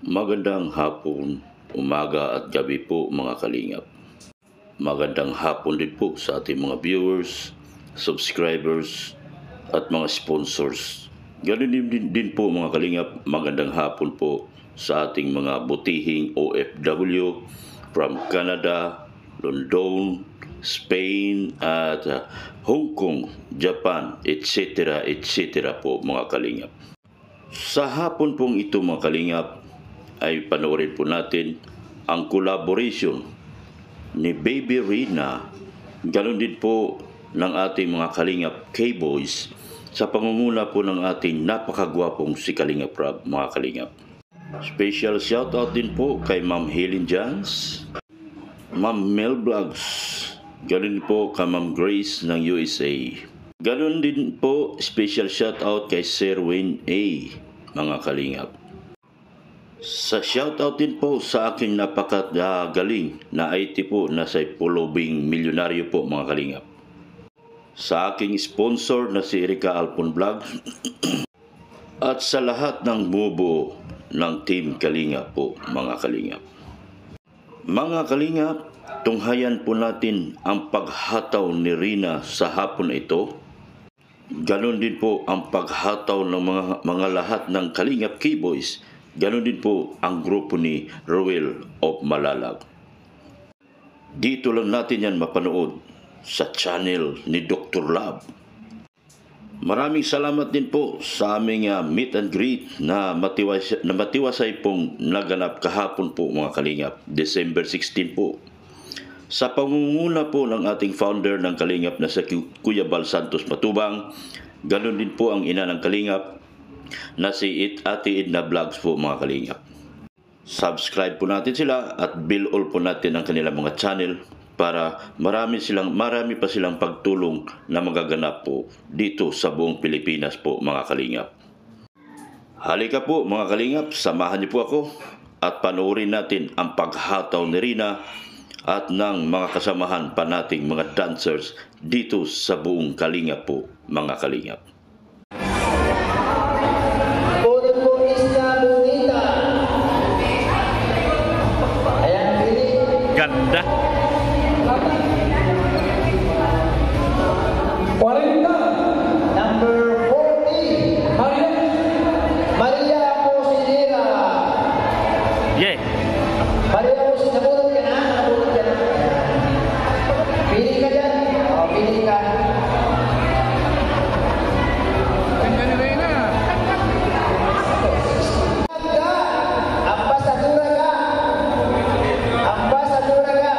Magandang hapon, umaga at gabi po mga kalingap. Magandang hapon din po sa ating mga viewers, subscribers at mga sponsors. Ganun din po mga kalingap, magandang hapon po sa ating mga butihing OFW from Canada, London, Spain at Hong Kong, Japan, etc. po mga kalingap. Sa hapon pong ito mga kalingap, ay panoorin po natin ang collaboration ni Baby Rina, ganoon din po ng ating mga Kalingap K-Boys sa pangunguna po ng ating napakagwapong si Kalingap Rob, mga Kalingap. Special shoutout din po kay Ma'am Helen Jans, Ma'am Mel Vlogs, ganoon po kay Ma'am Grace ng USA. Ganoon din po special shoutout kay Sir Wayne A, mga Kalingap. Sa shoutout din po sa aking napakagaling na IT po na sa pulubing milyonaryo po mga kalingap. Sa aking sponsor na si Erika Alpon Vlog at sa lahat ng bubuo ng Team Kalingap po mga kalingap. Mga kalingap, tunghayan po natin ang paghataw ni Rina sa hapon na ito. Ganon din po ang paghataw ng mga lahat ng Kalingap K-Boys. Ganon din po ang grupo ni Ruel of Malalag. Dito lang natin yan mapanood sa channel ni Dr. Love. Maraming salamat din po sa aming meet and greet na matiwasay pong naganap kahapon po mga kalingap, December 16 po. Sa pangunguna po ng ating founder ng Kalingap na si Kuya Bal Santos Matubang, ganon din po ang ina ng Kalingap na si Ate Edna Vlogs po mga kalingap. Subscribe po natin sila at bill all po natin ang kanilang mga channel para marami pa silang pagtulong na magaganap po dito sa buong Pilipinas po mga kalingap. Halika po mga kalingap, samahan niyo po ako at panoorin natin ang paghataw ni Rina at ng mga kasamahan pa nating mga dancers dito sa buong Kalingap po mga kalingap. Ganda. 40, number 40, Maria Posinera. Yeah. Maria Posinera, nabulog ka na? Pili ka dyan. O, pili ka. Ganda ni Rina. Ambasadora ka. Ambasadora ka.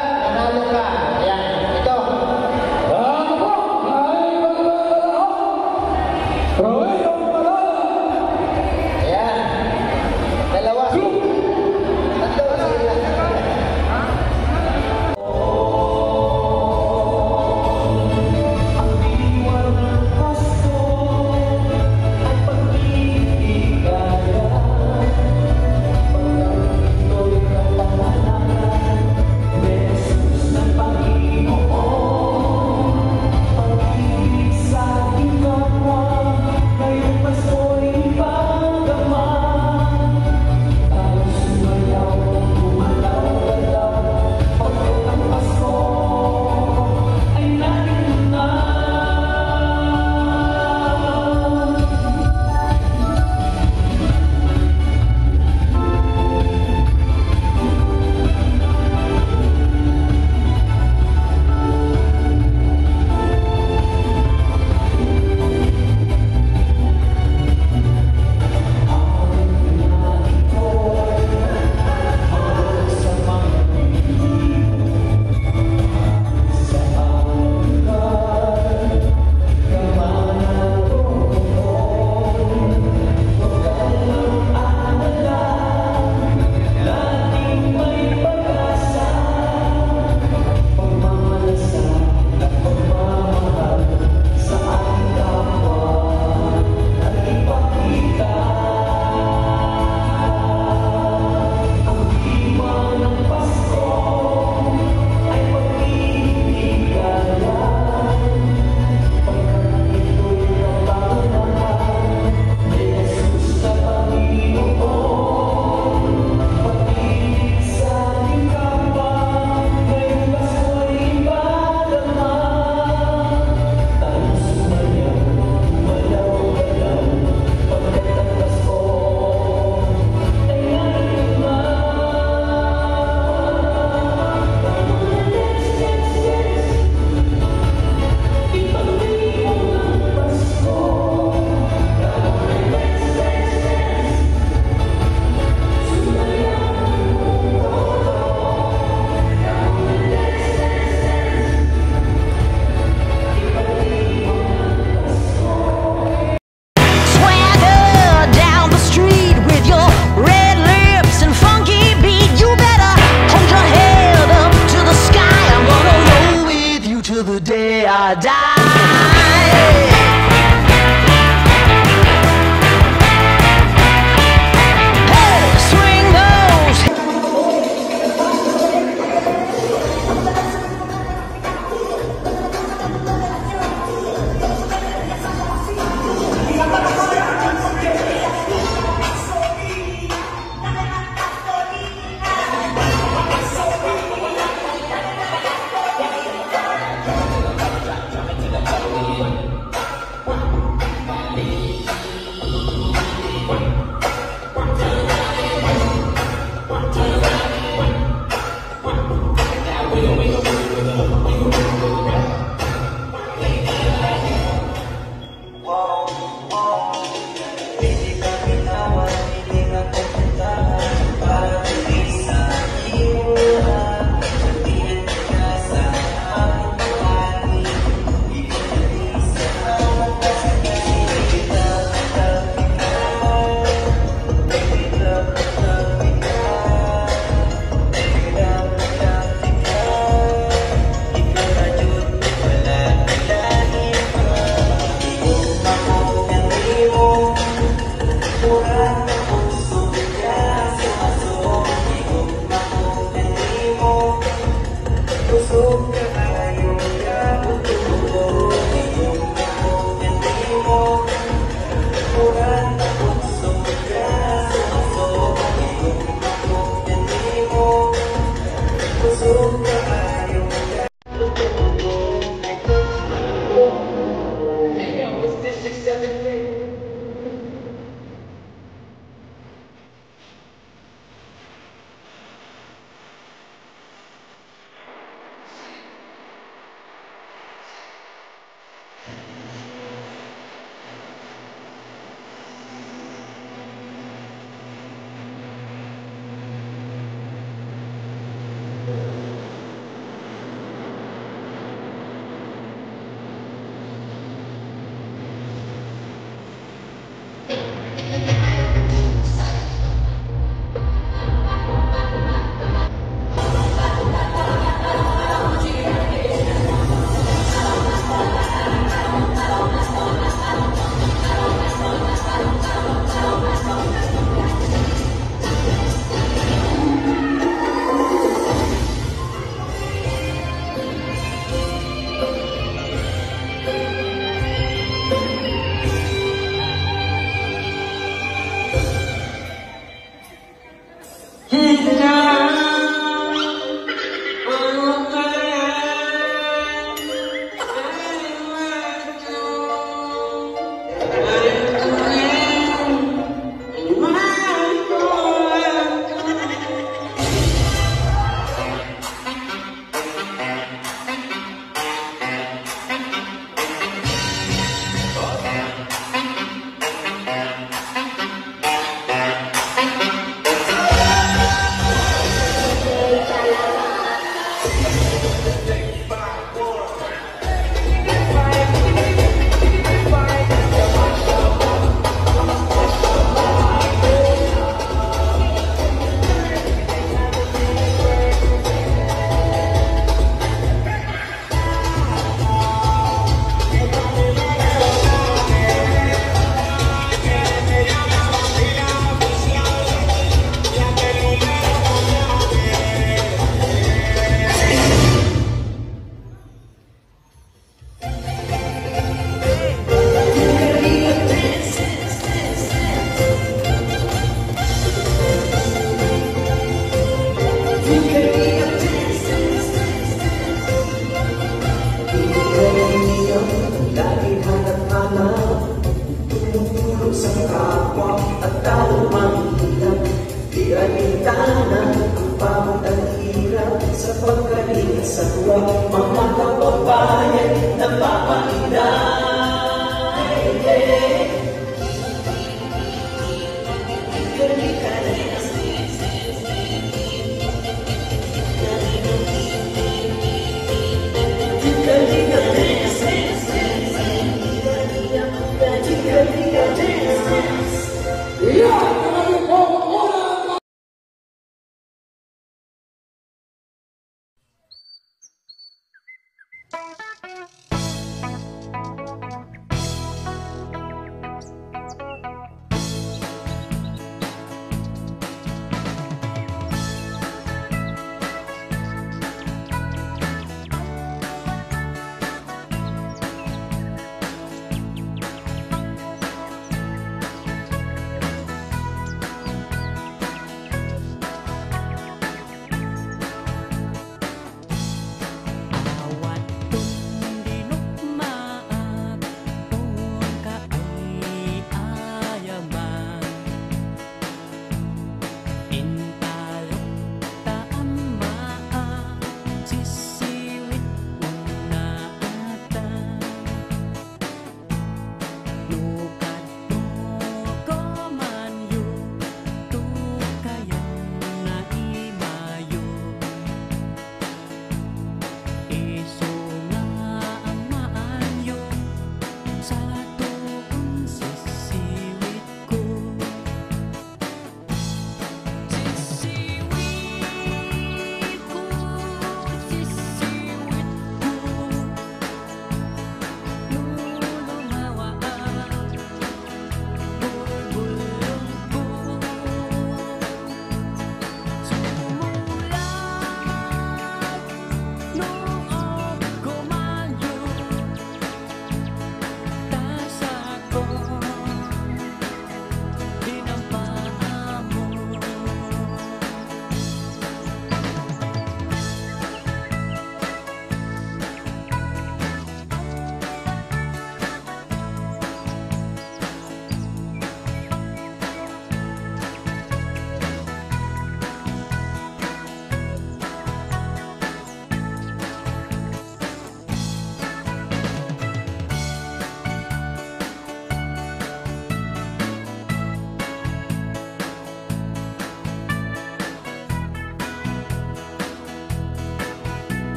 sa tuwa